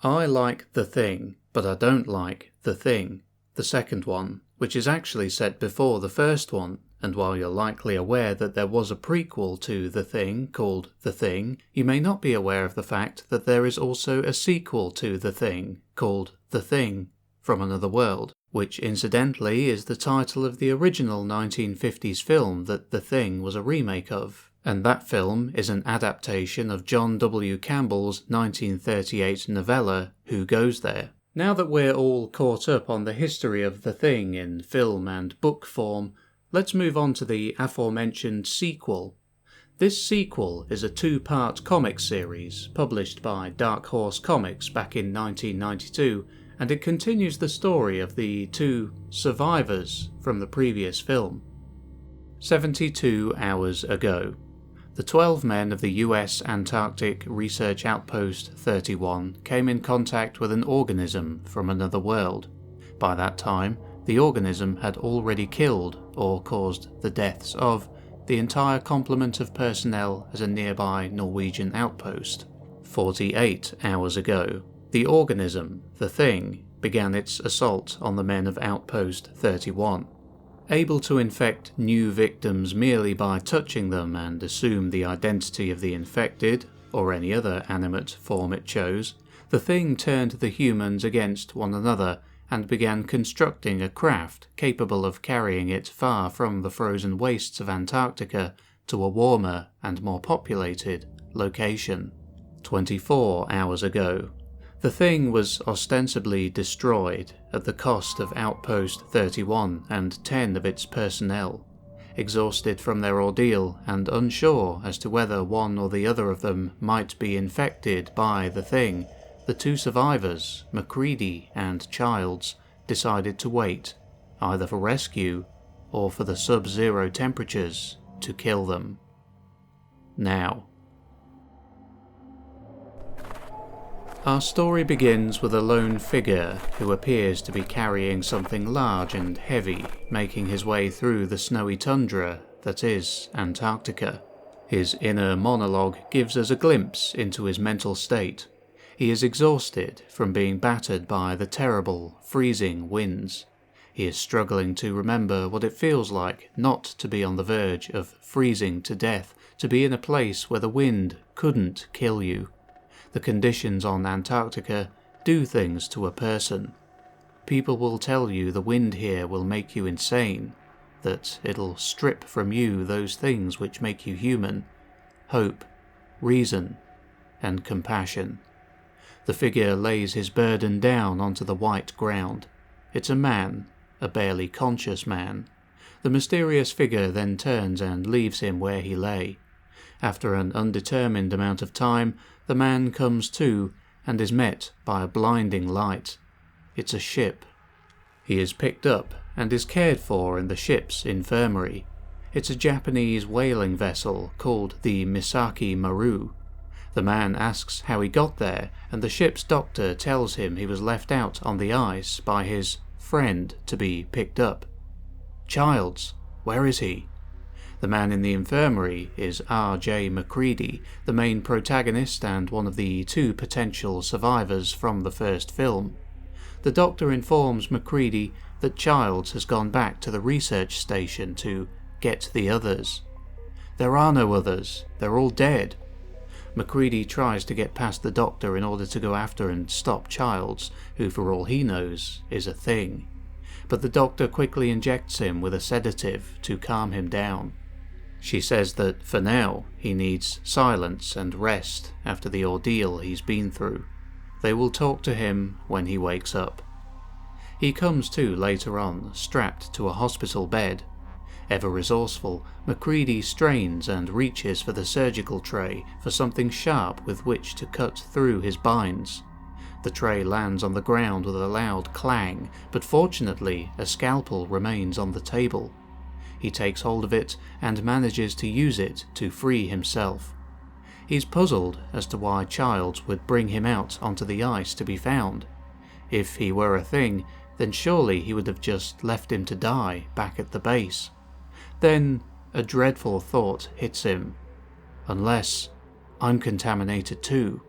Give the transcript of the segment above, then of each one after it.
I like The Thing, but I don't like The Thing, the second one, which is actually set before the first one, and while you're likely aware that there was a prequel to The Thing called The Thing, you may not be aware of the fact that there is also a sequel to The Thing called The Thing from Another World, which incidentally is the title of the original 1950s film that The Thing was a remake of. And that film is an adaptation of John W. Campbell's 1938 novella Who Goes There? Now that we're all caught up on the history of The Thing in film and book form, let's move on to the aforementioned sequel. This sequel is a two-part comic series published by Dark Horse Comics back in 1992, and it continues the story of the two survivors from the previous film. 72 hours ago. The 12 men of the US Antarctic Research Outpost 31 came in contact with an organism from another world. By that time, the organism had already killed, or caused the deaths of, the entire complement of personnel at a nearby Norwegian outpost. 48 hours ago, the organism, the Thing, began its assault on the men of Outpost 31. Able to infect new victims merely by touching them and assume the identity of the infected, or any other animate form it chose, the Thing turned the humans against one another and began constructing a craft capable of carrying it far from the frozen wastes of Antarctica to a warmer and more populated location. 24 hours ago. The Thing was ostensibly destroyed at the cost of Outpost 31 and 10 of its personnel. Exhausted from their ordeal and unsure as to whether one or the other of them might be infected by the Thing, the two survivors, MacReady and Childs, decided to wait, either for rescue or for the sub-zero temperatures to kill them. Now. Our story begins with a lone figure who appears to be carrying something large and heavy, making his way through the snowy tundra that is Antarctica. His inner monologue gives us a glimpse into his mental state. He is exhausted from being battered by the terrible, freezing winds. He is struggling to remember what it feels like not to be on the verge of freezing to death, to be in a place where the wind couldn't kill you. The conditions on Antarctica do things to a person. People will tell you the wind here will make you insane, that it'll strip from you those things which make you human: hope, reason, and compassion. The figure lays his burden down onto the white ground. It's a man, a barely conscious man. The mysterious figure then turns and leaves him where he lay. After an undetermined amount of time, the man comes to and is met by a blinding light. It's a ship. He is picked up and is cared for in the ship's infirmary. It's a Japanese whaling vessel called the Misaki Maru. The man asks how he got there, and the ship's doctor tells him he was left out on the ice by his friend to be picked up. Childs, where is he? The man in the infirmary is R.J. MacReady, the main protagonist and one of the two potential survivors from the first film. The doctor informs MacReady that Childs has gone back to the research station to get the others. There are no others, they're all dead. MacReady tries to get past the doctor in order to go after and stop Childs, who for all he knows is a thing. But the doctor quickly injects him with a sedative to calm him down. She says that, for now, he needs silence and rest after the ordeal he's been through. They will talk to him when he wakes up. He comes to later on, strapped to a hospital bed. Ever resourceful, MacReady strains and reaches for the surgical tray for something sharp with which to cut through his binds. The tray lands on the ground with a loud clang, but fortunately a scalpel remains on the table. He takes hold of it and manages to use it to free himself. He's puzzled as to why Childs would bring him out onto the ice to be found. If he were a thing, then surely he would have just left him to die back at the base. Then a dreadful thought hits him. Unless I'm contaminated too.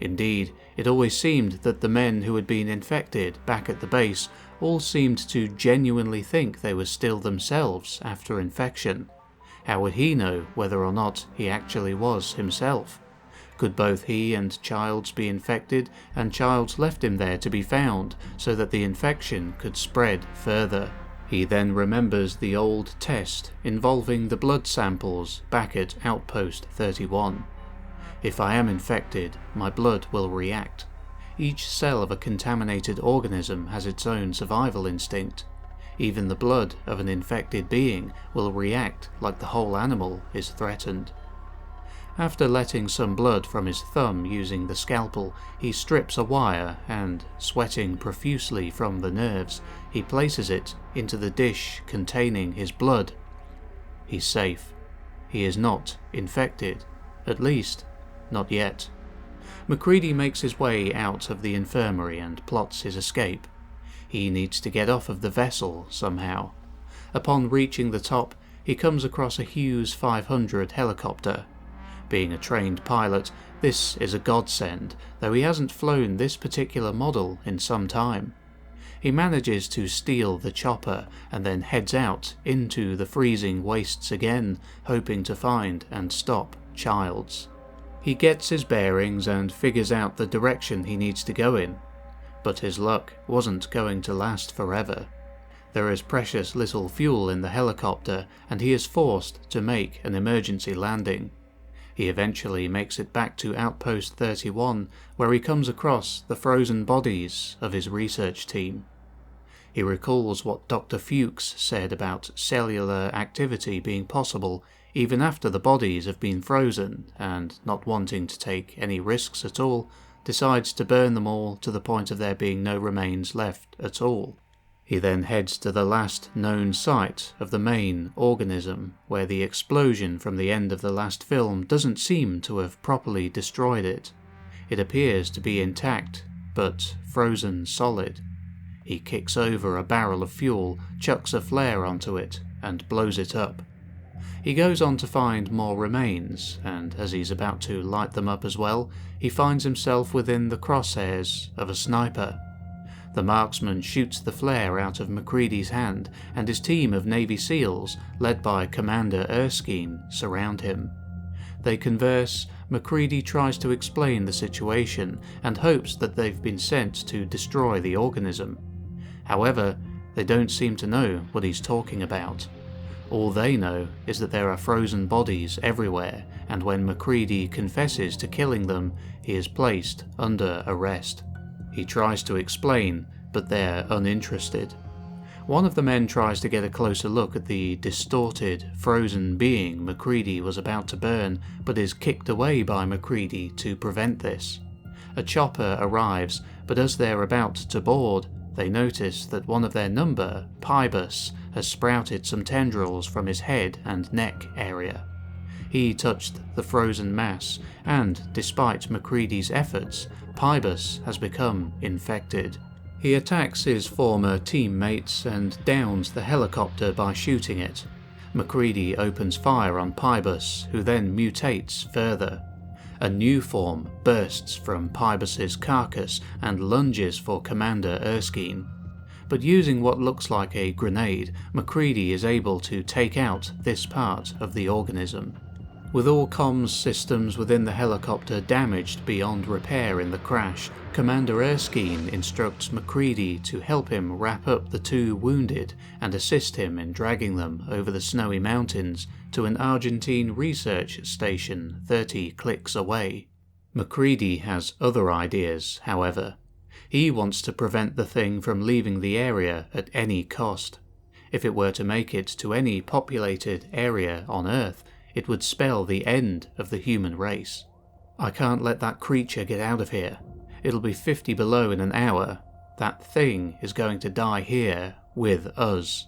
Indeed, it always seemed that the men who had been infected back at the base all seemed to genuinely think they were still themselves after infection. How would he know whether or not he actually was himself? Could both he and Childs be infected, and Childs left him there to be found so that the infection could spread further? He then remembers the old test involving the blood samples back at Outpost 31. If I am infected, my blood will react. Each cell of a contaminated organism has its own survival instinct. Even the blood of an infected being will react like the whole animal is threatened. After letting some blood from his thumb using the scalpel, he strips a wire and, sweating profusely from the nerves, he places it into the dish containing his blood. He's safe. He is not infected. At least, not yet. MacReady makes his way out of the infirmary and plots his escape. He needs to get off of the vessel somehow. Upon reaching the top, he comes across a Hughes 500 helicopter. Being a trained pilot, this is a godsend, though he hasn't flown this particular model in some time. He manages to steal the chopper and then heads out into the freezing wastes again, hoping to find and stop Childs. He gets his bearings and figures out the direction he needs to go in, but his luck wasn't going to last forever. There is precious little fuel in the helicopter, and he is forced to make an emergency landing. He eventually makes it back to Outpost 31, where he comes across the frozen bodies of his research team. He recalls what Dr. Fuchs said about cellular activity being possible even after the bodies have been frozen, and, not wanting to take any risks at all, decides to burn them all to the point of there being no remains left at all. He then heads to the last known site of the main organism, where the explosion from the end of the last film doesn't seem to have properly destroyed it. It appears to be intact, but frozen solid. He kicks over a barrel of fuel, chucks a flare onto it, and blows it up. He goes on to find more remains, and as he's about to light them up as well, he finds himself within the crosshairs of a sniper. The marksman shoots the flare out of MacReady's hand, and his team of Navy SEALs, led by Commander Erskine, surround him. They converse. MacReady tries to explain the situation and hopes that they've been sent to destroy the organism. However, they don't seem to know what he's talking about. All they know is that there are frozen bodies everywhere, and when MacReady confesses to killing them, he is placed under arrest. He tries to explain, but they're uninterested. One of the men tries to get a closer look at the distorted, frozen being MacReady was about to burn, but is kicked away by MacReady to prevent this. A chopper arrives, but as they're about to board, they notice that one of their number, Pybus, has sprouted some tendrils from his head and neck area. He touched the frozen mass, and, despite MacReady's efforts, Pybus has become infected. He attacks his former teammates and downs the helicopter by shooting it. MacReady opens fire on Pybus, who then mutates further. A new form bursts from Pybus's carcass and lunges for Commander Erskine. But using what looks like a grenade, MacReady is able to take out this part of the organism. With all comms systems within the helicopter damaged beyond repair in the crash, Commander Erskine instructs MacReady to help him wrap up the two wounded and assist him in dragging them over the snowy mountains to an Argentine research station 30 clicks away. MacReady has other ideas, however. He wants to prevent the thing from leaving the area at any cost. If it were to make it to any populated area on Earth, it would spell the end of the human race. I can't let that creature get out of here. It'll be 50 below in an hour. That thing is going to die here with us.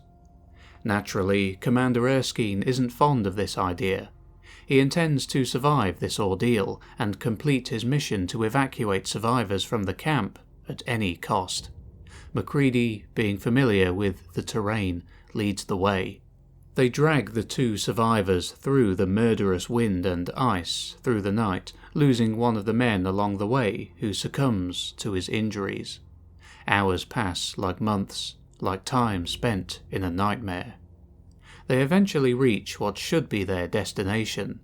Naturally, Commander Erskine isn't fond of this idea. He intends to survive this ordeal and complete his mission to evacuate survivors from the camp at any cost. MacReady, being familiar with the terrain, leads the way. They drag the two survivors through the murderous wind and ice through the night, losing one of the men along the way who succumbs to his injuries. Hours pass like months, like time spent in a nightmare. They eventually reach what should be their destination,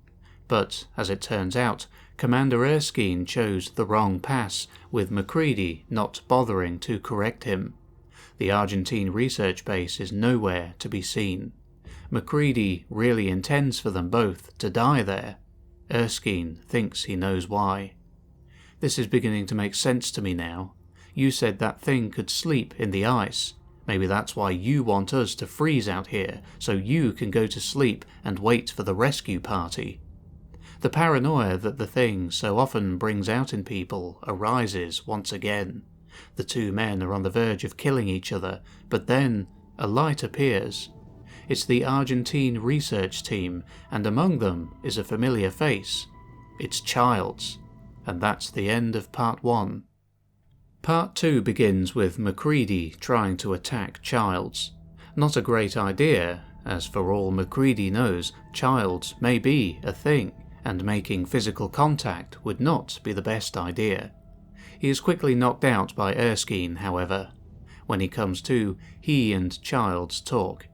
but, as it turns out, Commander Erskine chose the wrong pass, with MacReady not bothering to correct him. The Argentine research base is nowhere to be seen. MacReady really intends for them both to die there. Erskine thinks he knows why. This is beginning to make sense to me now. You said that thing could sleep in the ice. Maybe that's why you want us to freeze out here, so you can go to sleep and wait for the rescue party. The paranoia that the thing so often brings out in people arises once again. The two men are on the verge of killing each other, but then a light appears. It's the Argentine research team, and among them is a familiar face. It's Childs. And that's the end of Part 1. Part 2 begins with MacReady trying to attack Childs. Not a great idea, as for all MacReady knows, Childs may be a thing, and making physical contact would not be the best idea. He is quickly knocked out by Erskine, however. When he comes to, he and Childs talk.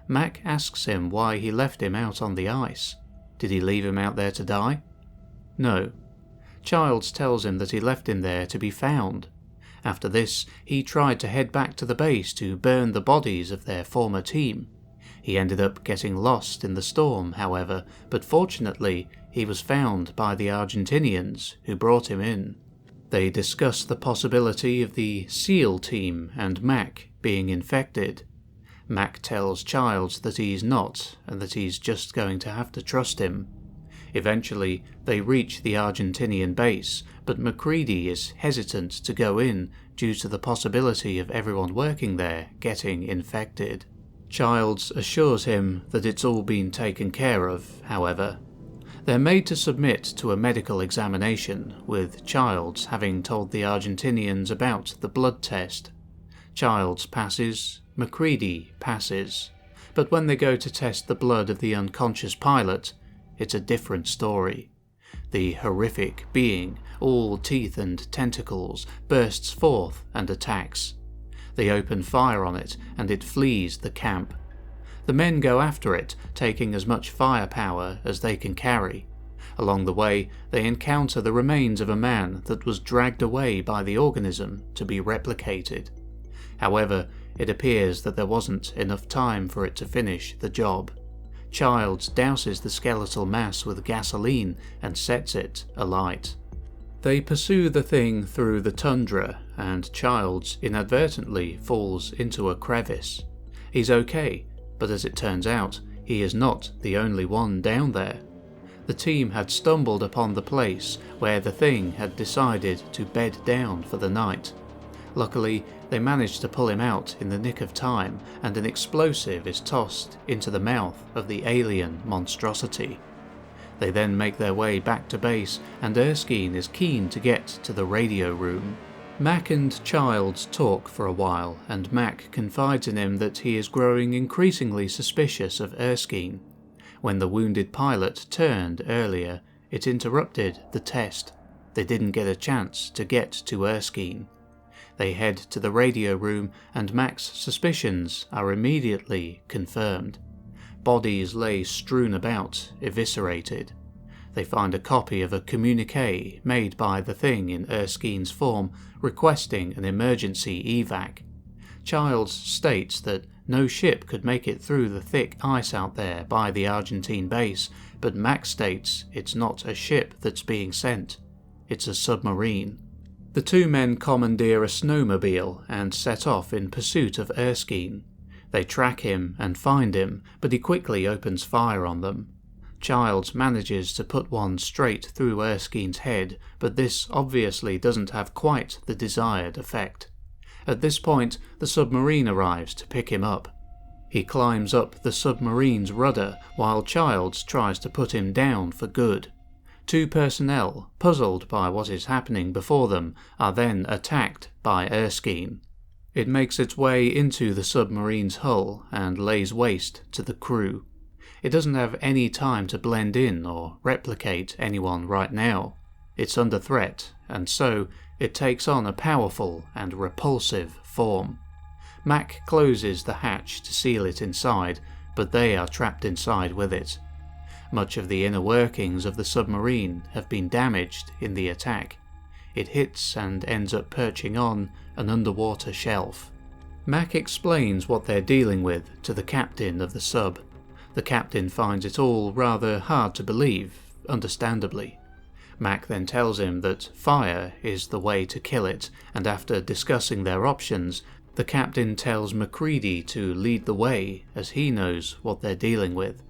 Mac asks him why he left him out on the ice. Did he leave him out there to die? No. Childs tells him that he left him there to be found. After this, he tried to head back to the base to burn the bodies of their former team. He ended up getting lost in the storm, however, but fortunately he was found by the Argentinians who brought him in. They discuss the possibility of the SEAL team and Mac being infected. Mac tells Childs that he's not, and that he's just going to have to trust him. Eventually, they reach the Argentinian base, but MacReady is hesitant to go in due to the possibility of everyone working there getting infected. Childs assures him that it's all been taken care of, however. They're made to submit to a medical examination, with Childs having told the Argentinians about the blood test. Childs passes, MacReady passes, but when they go to test the blood of the unconscious pilot, it's a different story. The horrific being, all teeth and tentacles, bursts forth and attacks. They open fire on it, and it flees the camp. The men go after it, taking as much firepower as they can carry. Along the way, they encounter the remains of a man that was dragged away by the organism to be replicated. However, it appears that there wasn't enough time for it to finish the job. Childs douses the skeletal mass with gasoline and sets it alight. They pursue the thing through the tundra, and Childs inadvertently falls into a crevice. He's okay, but as it turns out, he is not the only one down there. The team had stumbled upon the place where the thing had decided to bed down for the night. Luckily, they managed to pull him out in the nick of time, and an explosive is tossed into the mouth of the alien monstrosity. They then make their way back to base, and Erskine is keen to get to the radio room. Mac and Childs talk for a while, and Mac confides in him that he is growing increasingly suspicious of Erskine. When the wounded pilot turned earlier, it interrupted the test. They didn't get a chance to get to Erskine. They head to the radio room, and Mac's suspicions are immediately confirmed. Bodies lay strewn about, eviscerated. They find a copy of a communique made by the thing in Erskine's form, requesting an emergency evac. Childs states that no ship could make it through the thick ice out there by the Argentine base, but Mac states it's not a ship that's being sent. It's a submarine. The two men commandeer a snowmobile and set off in pursuit of Erskine. They track him and find him, but he quickly opens fire on them. Childs manages to put one straight through Erskine's head, but this obviously doesn't have quite the desired effect. At this point, the submarine arrives to pick him up. He climbs up the submarine's rudder while Childs tries to put him down for good. Two personnel, puzzled by what is happening before them, are then attacked by Erskine. It makes its way into the submarine's hull and lays waste to the crew. It doesn't have any time to blend in or replicate anyone right now. It's under threat, and so it takes on a powerful and repulsive form. Mac closes the hatch to seal it inside, but they are trapped inside with it. Much of the inner workings of the submarine have been damaged in the attack. It hits and ends up perching on an underwater shelf. Mac explains what they're dealing with to the captain of the sub. The captain finds it all rather hard to believe, understandably. Mac then tells him that fire is the way to kill it, and after discussing their options, the captain tells MacReady to lead the way as he knows what they're dealing with.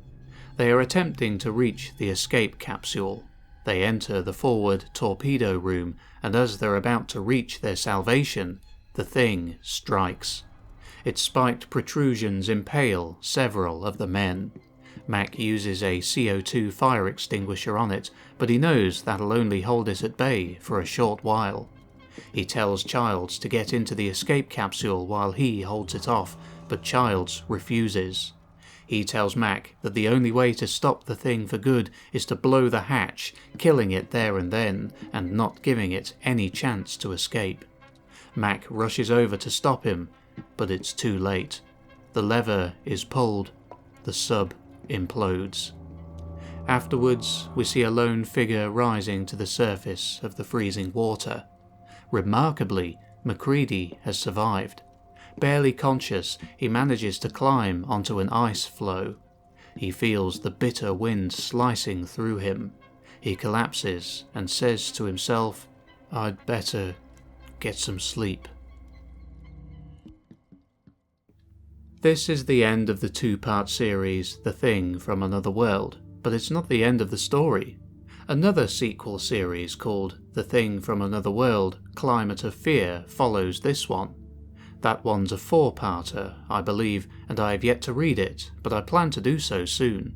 They are attempting to reach the escape capsule. They enter the forward torpedo room, and as they're about to reach their salvation, the thing strikes. Its spiked protrusions impale several of the men. Mac uses a CO2 fire extinguisher on it, but he knows that'll only hold it at bay for a short while. He tells Childs to get into the escape capsule while he holds it off, but Childs refuses. He tells Mac that the only way to stop the thing for good is to blow the hatch, killing it there and then, and not giving it any chance to escape. Mac rushes over to stop him, but it's too late. The lever is pulled. The sub implodes. Afterwards, we see a lone figure rising to the surface of the freezing water. Remarkably, MacReady has survived. Barely conscious, he manages to climb onto an ice floe. He feels the bitter wind slicing through him. He collapses and says to himself, "I'd better get some sleep." This is the end of the two-part series, The Thing from Another World, but it's not the end of the story. Another sequel series called The Thing from Another World, Climate of Fear follows this one. That one's a 4-parter, I believe, and I have yet to read it, but I plan to do so soon.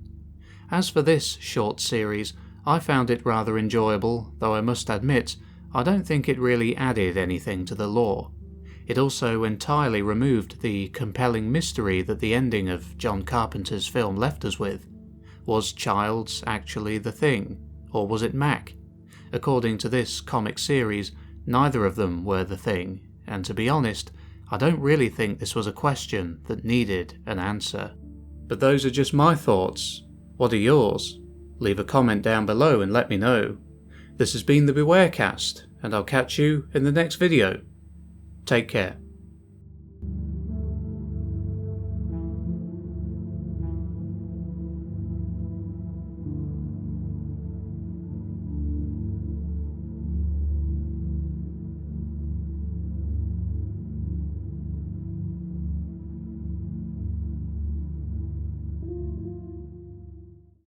As for this short series, I found it rather enjoyable, though I must admit, I don't think it really added anything to the lore. It also entirely removed the compelling mystery that the ending of John Carpenter's film left us with. Was Childs actually the Thing, or was it Mac? According to this comic series, neither of them were the Thing, and to be honest, I don't really think this was a question that needed an answer. But those are just my thoughts. What are yours? Leave a comment down below and let me know. This has been the Bewarecast, and I'll catch you in the next video. Take care.